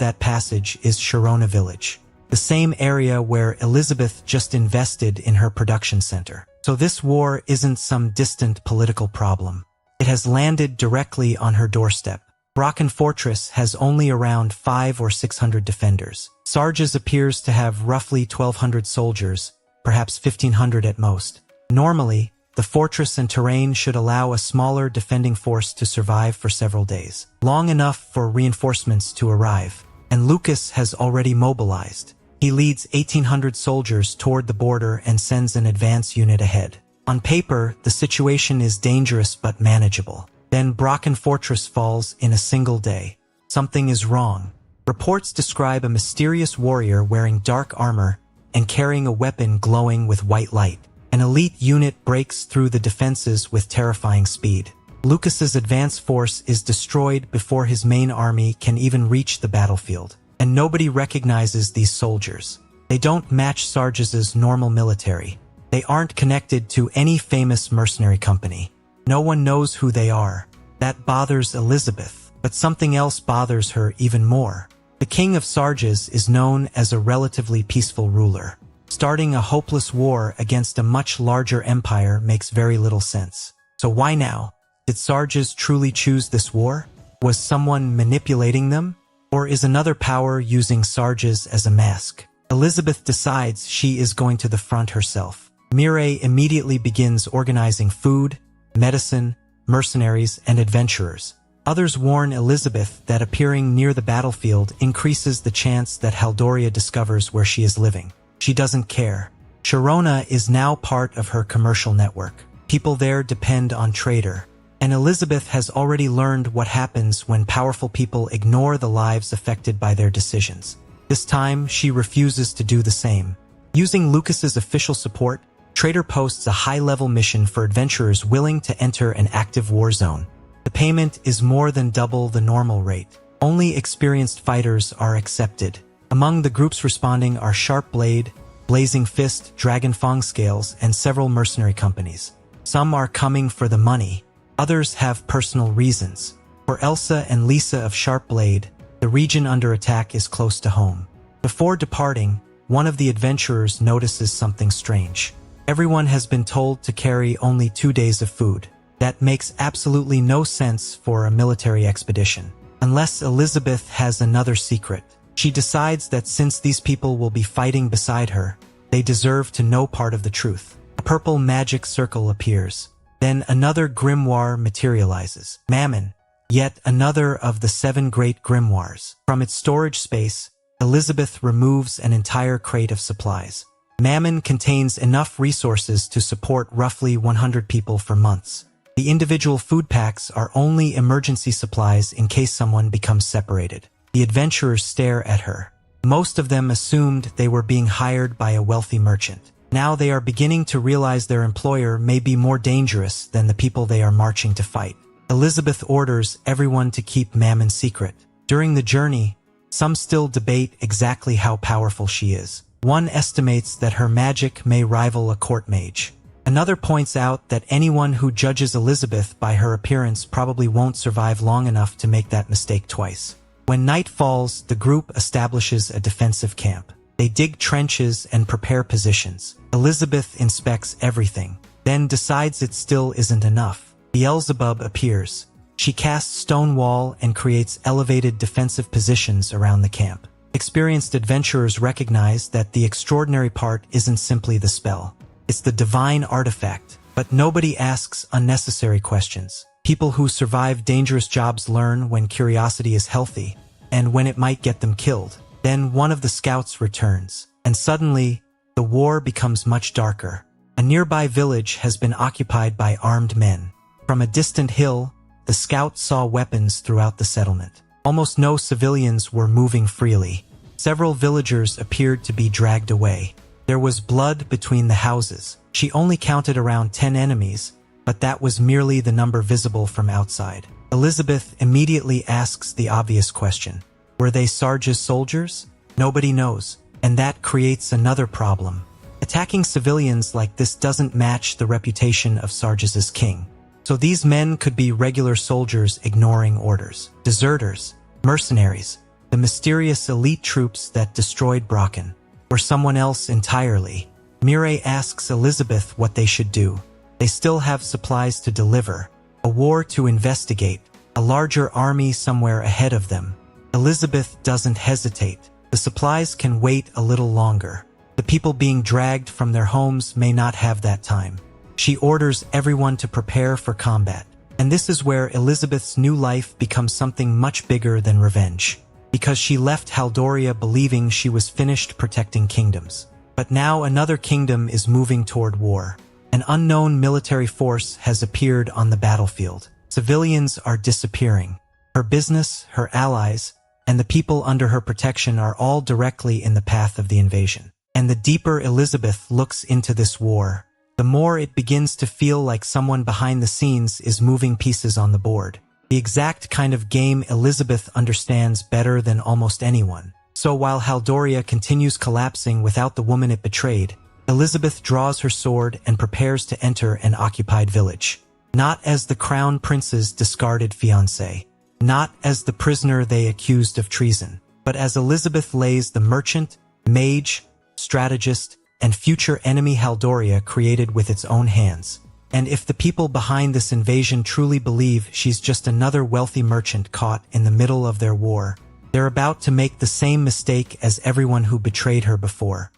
that passage is Sharona village, the same area where Elizabeth just invested in her production center. So this war isn't some distant political problem. It has landed directly on her doorstep. Brocken Fortress has only around 500 or 600 defenders. Sarges appears to have roughly 1,200 soldiers, perhaps 1,500 at most. Normally, the fortress and terrain should allow a smaller defending force to survive for several days, long enough for reinforcements to arrive. And Lucas has already mobilized. He leads 1,800 soldiers toward the border and sends an advance unit ahead. On paper, the situation is dangerous but manageable. Then Brocken Fortress falls in a single day. Something is wrong. Reports describe a mysterious warrior wearing dark armor and carrying a weapon glowing with white light. An elite unit breaks through the defenses with terrifying speed. Lucas's advance force is destroyed before his main army can even reach the battlefield. And nobody recognizes these soldiers. They don't match Sarges's normal military. They aren't connected to any famous mercenary company. No one knows who they are. That bothers Elizabeth, but something else bothers her even more. The king of Sarges is known as a relatively peaceful ruler. Starting a hopeless war against a much larger empire makes very little sense. So why now? Did Sarges truly choose this war? Was someone manipulating them? Or is another power using Sarges as a mask? Elizabeth decides she is going to the front herself. Mireille immediately begins organizing food, medicine, mercenaries, and adventurers. Others warn Elizabeth that appearing near the battlefield increases the chance that Haldoria discovers where she is living. She doesn't care. Sharona is now part of her commercial network. People there depend on trade, and Elizabeth has already learned what happens when powerful people ignore the lives affected by their decisions. This time, she refuses to do the same. Using Lucas's official support, Trader posts a high-level mission for adventurers willing to enter an active war zone. The payment is more than double the normal rate. Only experienced fighters are accepted. Among the groups responding are Sharp Blade, Blazing Fist, Dragon Fang Scales, and several mercenary companies. Some are coming for the money. Others have personal reasons. For Elsa and Lisa of Sharp Blade, the region under attack is close to home. Before departing, one of the adventurers notices something strange. Everyone has been told to carry only 2 days of food. That makes absolutely no sense for a military expedition. Unless Elizabeth has another secret. She decides that since these people will be fighting beside her, they deserve to know part of the truth. A purple magic circle appears. Then another grimoire materializes. Mammon, yet another of the 7 great grimoires. From its storage space, Elizabeth removes an entire crate of supplies. Mammon contains enough resources to support roughly 100 people for months. The individual food packs are only emergency supplies in case someone becomes separated. The adventurers stare at her. Most of them assumed they were being hired by a wealthy merchant. Now they are beginning to realize their employer may be more dangerous than the people they are marching to fight. Elizabeth orders everyone to keep Mammon secret. During the journey, some still debate exactly how powerful she is. One estimates that her magic may rival a court mage. Another points out that anyone who judges Elizabeth by her appearance probably won't survive long enough to make that mistake twice. When night falls, the group establishes a defensive camp. They dig trenches and prepare positions. Elizabeth inspects everything, then decides it still isn't enough. Beelzebub appears. She casts stone wall and creates elevated defensive positions around the camp. Experienced adventurers recognize that the extraordinary part isn't simply the spell. It's the divine artifact, but nobody asks unnecessary questions. People who survive dangerous jobs learn when curiosity is healthy, and when it might get them killed. Then one of the scouts returns, and suddenly, the war becomes much darker. A nearby village has been occupied by armed men. From a distant hill, the scout saw weapons throughout the settlement. Almost no civilians were moving freely. Several villagers appeared to be dragged away. There was blood between the houses. She only counted around 10 enemies, but that was merely the number visible from outside. Elizabeth immediately asks the obvious question. Were they Sarge's soldiers? Nobody knows, and that creates another problem. Attacking civilians like this doesn't match the reputation of Sarge's king. So these men could be regular soldiers ignoring orders, deserters, mercenaries, the mysterious elite troops that destroyed Brocken, or someone else entirely. Mireille asks Elizabeth what they should do. They still have supplies to deliver, a war to investigate, a larger army somewhere ahead of them. Elizabeth doesn't hesitate. The supplies can wait a little longer. The people being dragged from their homes may not have that time. She orders everyone to prepare for combat. And this is where Elizabeth's new life becomes something much bigger than revenge. Because she left Haldoria believing she was finished protecting kingdoms. But now another kingdom is moving toward war. An unknown military force has appeared on the battlefield. Civilians are disappearing. Her business, her allies, and the people under her protection are all directly in the path of the invasion. And the deeper Elizabeth looks into this war, the more it begins to feel like someone behind the scenes is moving pieces on the board. The exact kind of game Elizabeth understands better than almost anyone. So while Haldoria continues collapsing without the woman it betrayed, Elizabeth draws her sword and prepares to enter an occupied village. Not as the crown prince's discarded fiancé, not as the prisoner they accused of treason, but as Elizabeth Leis, the merchant, mage, strategist, and future enemy Haldoria created with its own hands. And if the people behind this invasion truly believe she's just another wealthy merchant caught in the middle of their war, they're about to make the same mistake as everyone who betrayed her before.